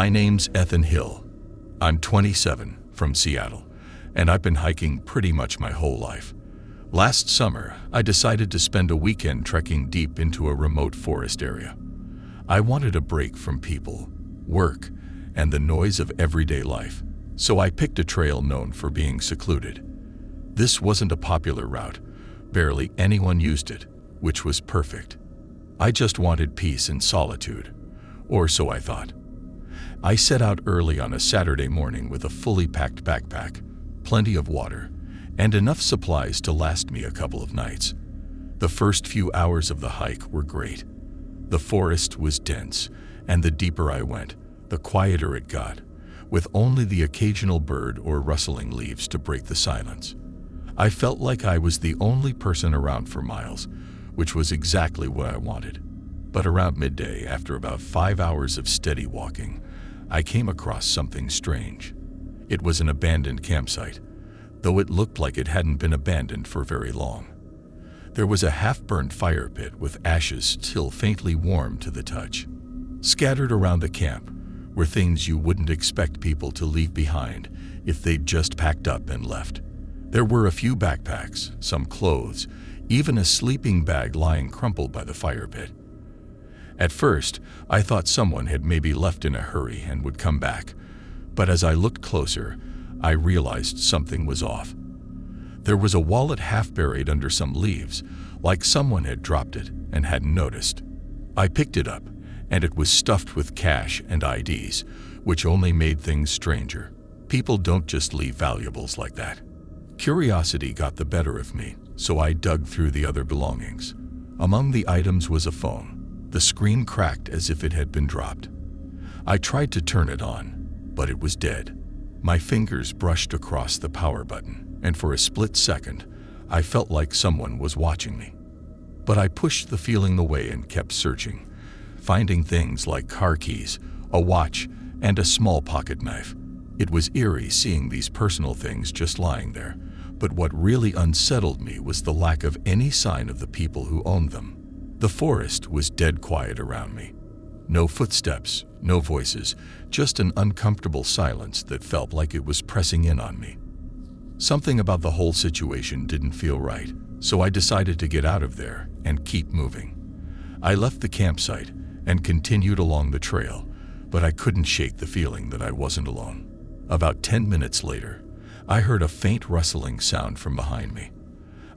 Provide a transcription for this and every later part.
My name's Ethan Hill. I'm 27, from Seattle, and I've been hiking pretty much my whole life. Last summer, I decided to spend a weekend trekking deep into a remote forest area. I wanted a break from people, work, and the noise of everyday life, so I picked a trail known for being secluded. This wasn't a popular route. Barely anyone used it, which was perfect. I just wanted peace and solitude, or so I thought. I set out early on a Saturday morning with a fully packed backpack, plenty of water, and enough supplies to last me a couple of nights. The first few hours of the hike were great. The forest was dense, and the deeper I went, the quieter it got, with only the occasional bird or rustling leaves to break the silence. I felt like I was the only person around for miles, which was exactly what I wanted. But around midday, after about 5 hours of steady walking, I came across something strange. It was an abandoned campsite, though it looked like it hadn't been abandoned for very long. There was a half-burned fire pit with ashes still faintly warm to the touch. Scattered around the camp were things you wouldn't expect people to leave behind if they'd just packed up and left. There were a few backpacks, some clothes, even a sleeping bag lying crumpled by the fire pit. At first, I thought someone had maybe left in a hurry and would come back, but as I looked closer, I realized something was off. There was a wallet half buried under some leaves, like someone had dropped it and hadn't noticed. I picked it up, and it was stuffed with cash and IDs, which only made things stranger. People don't just leave valuables like that. Curiosity got the better of me, so I dug through the other belongings. Among the items was a phone. The screen cracked as if it had been dropped. I tried to turn it on, but it was dead. My fingers brushed across the power button, and for a split second, I felt like someone was watching me. But I pushed the feeling away and kept searching, finding things like car keys, a watch, and a small pocket knife. It was eerie seeing these personal things just lying there, but what really unsettled me was the lack of any sign of the people who owned them. The forest was dead quiet around me. No footsteps, no voices, just an uncomfortable silence that felt like it was pressing in on me. Something about the whole situation didn't feel right, so I decided to get out of there and keep moving. I left the campsite and continued along the trail, but I couldn't shake the feeling that I wasn't alone. About 10 minutes later, I heard a faint rustling sound from behind me.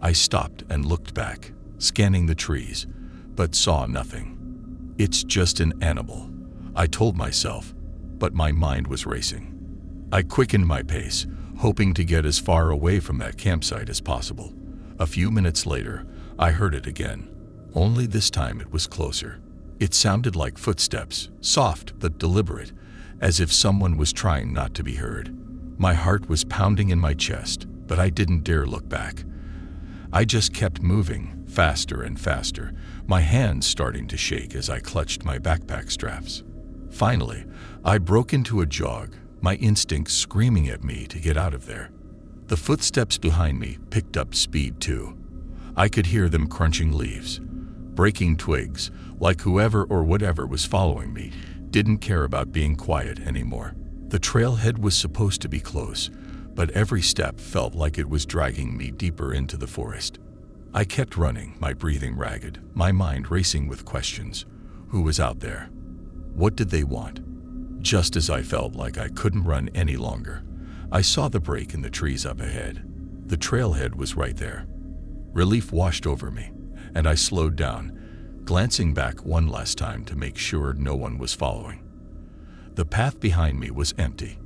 I stopped and looked back, scanning the trees, but saw nothing. It's just an animal, I told myself, but my mind was racing. I quickened my pace, hoping to get as far away from that campsite as possible. A few minutes later, I heard it again, only this time it was closer. It sounded like footsteps, soft but deliberate, as if someone was trying not to be heard. My heart was pounding in my chest, but I didn't dare look back. I just kept moving, faster and faster, my hands starting to shake as I clutched my backpack straps. Finally, I broke into a jog, my instincts screaming at me to get out of there. The footsteps behind me picked up speed too. I could hear them crunching leaves, breaking twigs, like whoever or whatever was following me didn't care about being quiet anymore. The trailhead was supposed to be close, but every step felt like it was dragging me deeper into the forest. I kept running, my breathing ragged, my mind racing with questions. Who was out there? What did they want? Just as I felt like I couldn't run any longer, I saw the break in the trees up ahead. The trailhead was right there. Relief washed over me, and I slowed down, glancing back one last time to make sure no one was following. The path behind me was empty.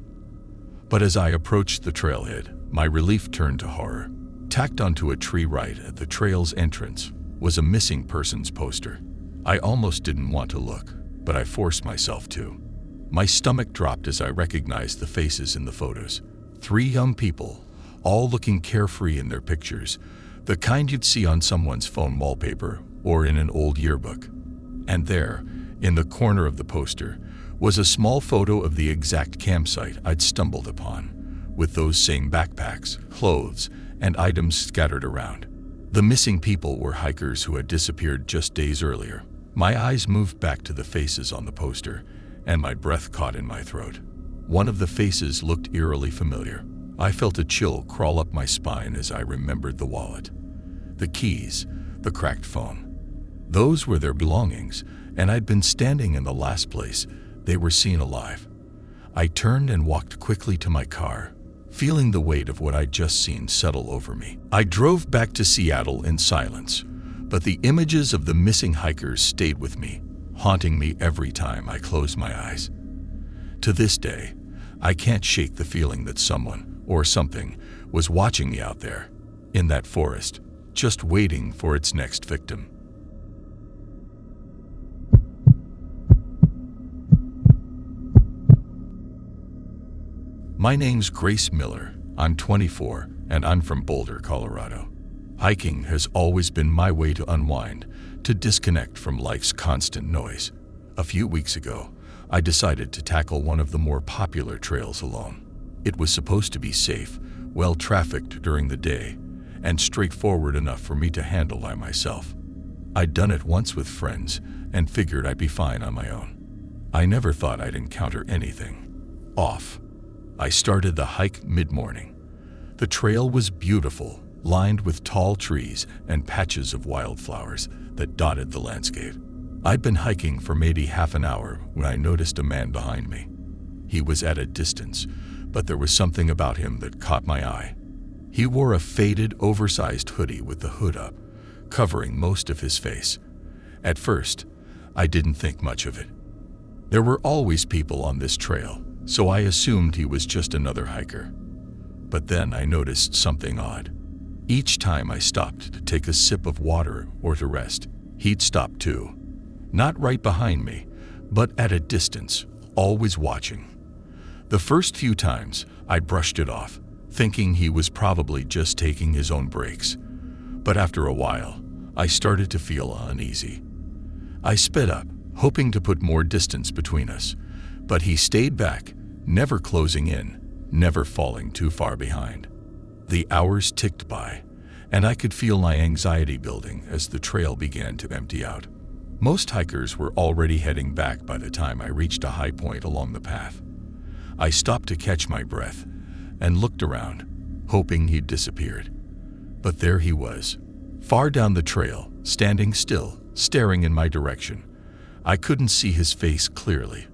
But as I approached the trailhead, my relief turned to horror. Tacked onto a tree right at the trail's entrance was a missing persons poster. I almost didn't want to look, but I forced myself to. My stomach dropped as I recognized the faces in the photos. 3 young people, all looking carefree in their pictures, the kind you'd see on someone's phone wallpaper or in an old yearbook. And there, in the corner of the poster, was a small photo of the exact campsite I'd stumbled upon, with those same backpacks, clothes, and items scattered around. The missing people were hikers who had disappeared just days earlier. My eyes moved back to the faces on the poster, and my breath caught in my throat. One of the faces looked eerily familiar. I felt a chill crawl up my spine as I remembered the wallet, the keys, the cracked phone. Those were their belongings, and I'd been standing in the last place they were seen alive. I turned and walked quickly to my car, feeling the weight of what I'd just seen settle over me. I drove back to Seattle in silence, but the images of the missing hikers stayed with me, haunting me every time I closed my eyes. To this day, I can't shake the feeling that someone or something was watching me out there, in that forest, just waiting for its next victim. My name's Grace Miller. I'm 24, and I'm from Boulder, Colorado. Hiking has always been my way to unwind, to disconnect from life's constant noise. A few weeks ago, I decided to tackle one of the more popular trails alone. It was supposed to be safe, well-trafficked during the day, and straightforward enough for me to handle by myself. I'd done it once with friends and figured I'd be fine on my own. I never thought I'd encounter anything off. I started the hike mid-morning. The trail was beautiful, lined with tall trees and patches of wildflowers that dotted the landscape. I'd been hiking for maybe half an hour when I noticed a man behind me. He was at a distance, but there was something about him that caught my eye. He wore a faded, oversized hoodie with the hood up, covering most of his face. At first, I didn't think much of it. There were always people on this trail, so I assumed he was just another hiker. But then I noticed something odd. Each time I stopped to take a sip of water or to rest, he'd stop too. Not right behind me, but at a distance, always watching. The first few times, I brushed it off, thinking he was probably just taking his own breaks. But after a while, I started to feel uneasy. I sped up, hoping to put more distance between us, but he stayed back, never closing in, never falling too far behind. The hours ticked by, and I could feel my anxiety building as the trail began to empty out. Most hikers were already heading back by the time I reached a high point along the path. I stopped to catch my breath and looked around, hoping he'd disappeared. But there he was, far down the trail, standing still, staring in my direction. I couldn't see his face clearly,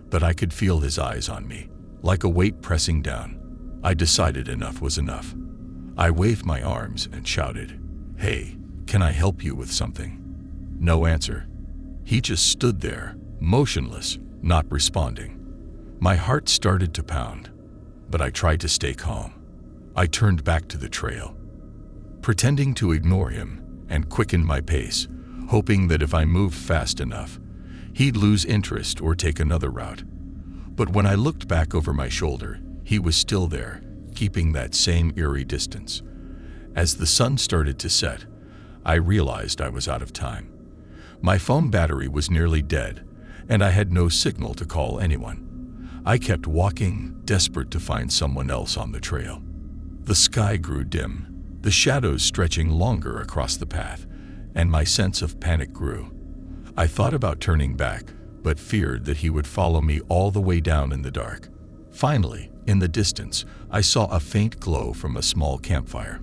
but I could feel his eyes on me, like a weight pressing down. I decided enough was enough. I waved my arms and shouted, "Hey, can I help you with something?" No answer. He just stood there, motionless, not responding. My heart started to pound, but I tried to stay calm. I turned back to the trail, pretending to ignore him, and quickened my pace, hoping that if I moved fast enough, he'd lose interest or take another route. But when I looked back over my shoulder, he was still there, keeping that same eerie distance. As the sun started to set, I realized I was out of time. My phone battery was nearly dead, and I had no signal to call anyone. I kept walking, desperate to find someone else on the trail. The sky grew dim, the shadows stretching longer across the path, and my sense of panic grew. I thought about turning back, but feared that he would follow me all the way down in the dark. Finally, in the distance, I saw a faint glow from a small campfire.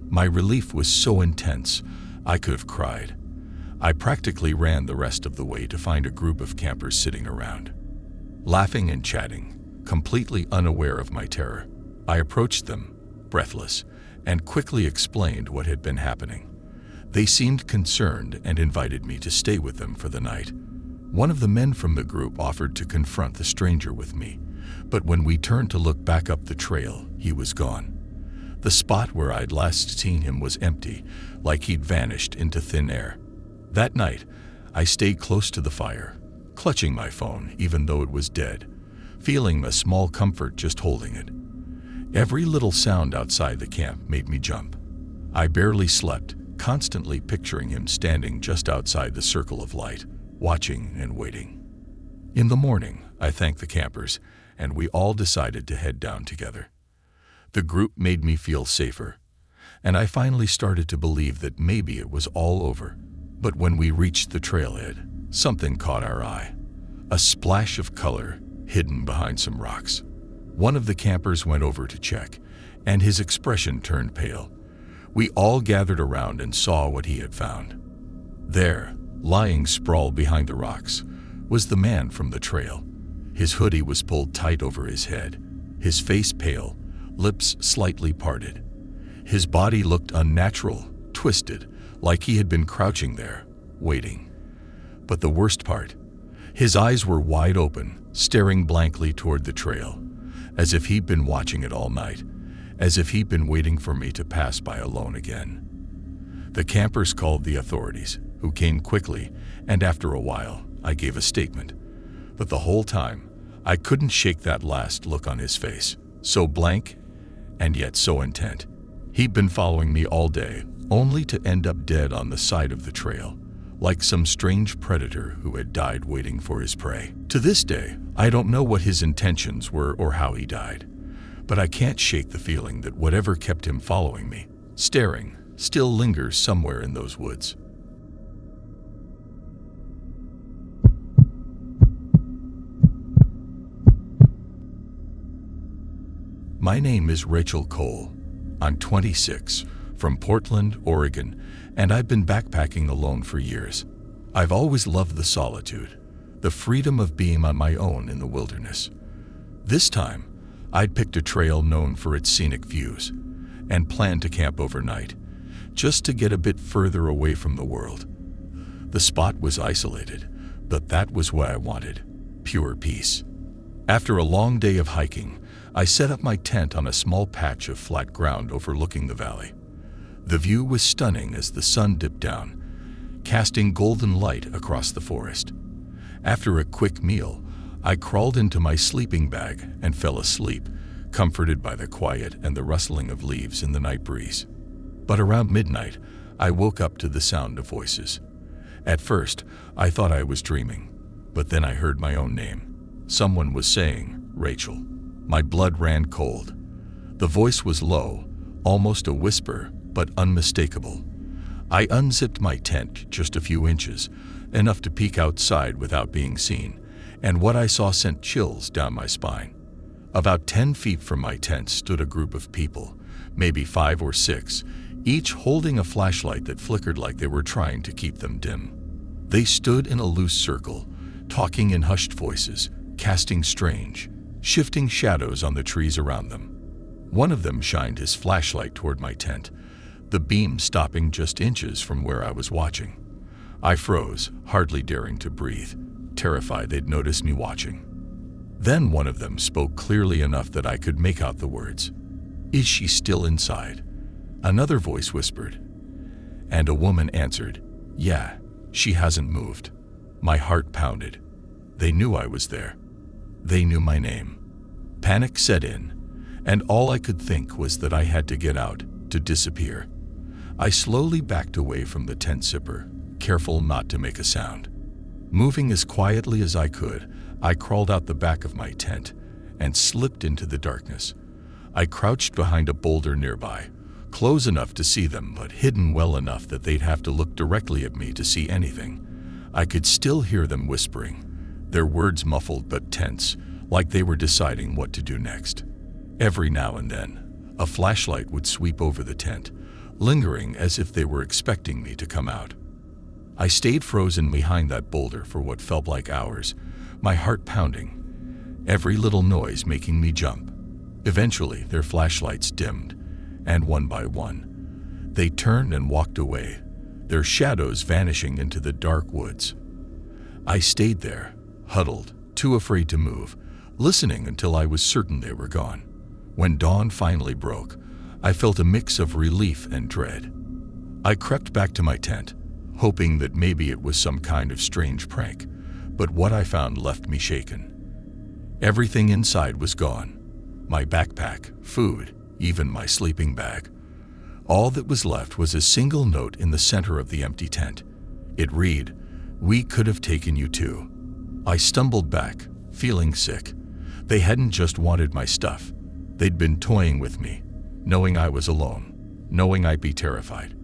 My relief was so intense, I could have cried. I practically ran the rest of the way to find a group of campers sitting around, laughing and chatting, completely unaware of my terror. I approached them, breathless, and quickly explained what had been happening. They seemed concerned and invited me to stay with them for the night. One of the men from the group offered to confront the stranger with me, but when we turned to look back up the trail, he was gone. The spot where I'd last seen him was empty, like he'd vanished into thin air. That night, I stayed close to the fire, clutching my phone even though it was dead, feeling a small comfort just holding it. Every little sound outside the camp made me jump. I barely slept, constantly picturing him standing just outside the circle of light, watching and waiting. In the morning, I thanked the campers, and we all decided to head down together. The group made me feel safer, and I finally started to believe that maybe it was all over. But when we reached the trailhead, something caught our eye. a splash of color hidden behind some rocks. One of the campers went over to check, and his expression turned pale. We all gathered around and saw what he had found. There, lying sprawled behind the rocks, was the man from the trail. His hoodie was pulled tight over his head, his face pale, lips slightly parted. His body looked unnatural, twisted, like he had been crouching there, waiting. But the worst part, his eyes were wide open, staring blankly toward the trail, as if he'd been watching it all night, as if he'd been waiting for me to pass by alone again. The campers called the authorities, who came quickly, and after a while, I gave a statement. But the whole time, I couldn't shake that last look on his face, so blank and yet so intent. He'd been following me all day, only to end up dead on the side of the trail, like some strange predator who had died waiting for his prey. To this day, I don't know what his intentions were or how he died, but I can't shake the feeling that whatever kept him following me, staring, still lingers somewhere in those woods. My name is Rachel Cole. I'm 26, from Portland, Oregon, and I've been backpacking alone for years. I've always loved the solitude, the freedom of being on my own in the wilderness. This time, I'd picked a trail known for its scenic views and planned to camp overnight, just to get a bit further away from the world. The spot was isolated, but that was what I wanted, pure peace. After a long day of hiking, I set up my tent on a small patch of flat ground overlooking the valley. The view was stunning as the sun dipped down, casting golden light across the forest. After a quick meal, I crawled into my sleeping bag and fell asleep, comforted by the quiet and the rustling of leaves in the night breeze. But around midnight, I woke up to the sound of voices. At first, I thought I was dreaming, but then I heard my own name. Someone was saying, "Rachel." My blood ran cold. The voice was low, almost a whisper, but unmistakable. I unzipped my tent just a few inches, enough to peek outside without being seen, and what I saw sent chills down my spine. About 10 feet from my tent stood a group of people, maybe 5 or 6, each holding a flashlight that flickered like they were trying to keep them dim. They stood in a loose circle, talking in hushed voices, casting strange, shifting shadows on the trees around them. One of them shined his flashlight toward my tent, the beam stopping just inches from where I was watching. I froze, hardly daring to breathe, terrified they'd notice me watching. Then one of them spoke clearly enough that I could make out the words. "Is she still inside?" Another voice whispered, and a woman answered, "Yeah, she hasn't moved." My heart pounded. They knew I was there. They knew my name. Panic set in, and all I could think was that I had to get out, to disappear. I slowly backed away from the tent zipper, careful not to make a sound. Moving as quietly as I could, I crawled out the back of my tent and slipped into the darkness. I crouched behind a boulder nearby, close enough to see them, but hidden well enough that they'd have to look directly at me to see anything. I could still hear them whispering, their words muffled but tense, like they were deciding what to do next. Every now and then, a flashlight would sweep over the tent, lingering as if they were expecting me to come out. I stayed frozen behind that boulder for what felt like hours, my heart pounding, every little noise making me jump. Eventually, their flashlights dimmed, and one by one, they turned and walked away, their shadows vanishing into the dark woods. I stayed there, huddled, too afraid to move, listening until I was certain they were gone. When dawn finally broke, I felt a mix of relief and dread. I crept back to my tent, hoping that maybe it was some kind of strange prank, but what I found left me shaken. Everything inside was gone. My backpack, food, even my sleeping bag. All that was left was a single note in the center of the empty tent. It read, "We could have taken you too." I stumbled back, feeling sick. They hadn't just wanted my stuff. They'd been toying with me, knowing I was alone, knowing I'd be terrified.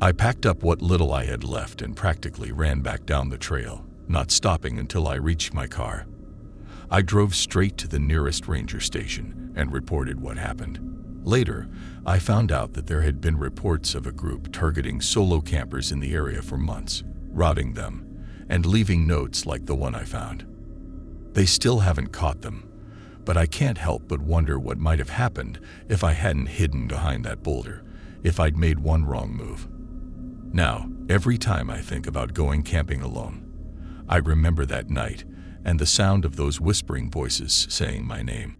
I packed up what little I had left and practically ran back down the trail, not stopping until I reached my car. I drove straight to the nearest ranger station and reported what happened. Later, I found out that there had been reports of a group targeting solo campers in the area for months, robbing them, and leaving notes like the one I found. They still haven't caught them, but I can't help but wonder what might have happened if I hadn't hidden behind that boulder, if I'd made one wrong move. Now, every time I think about going camping alone, I remember that night and the sound of those whispering voices saying my name.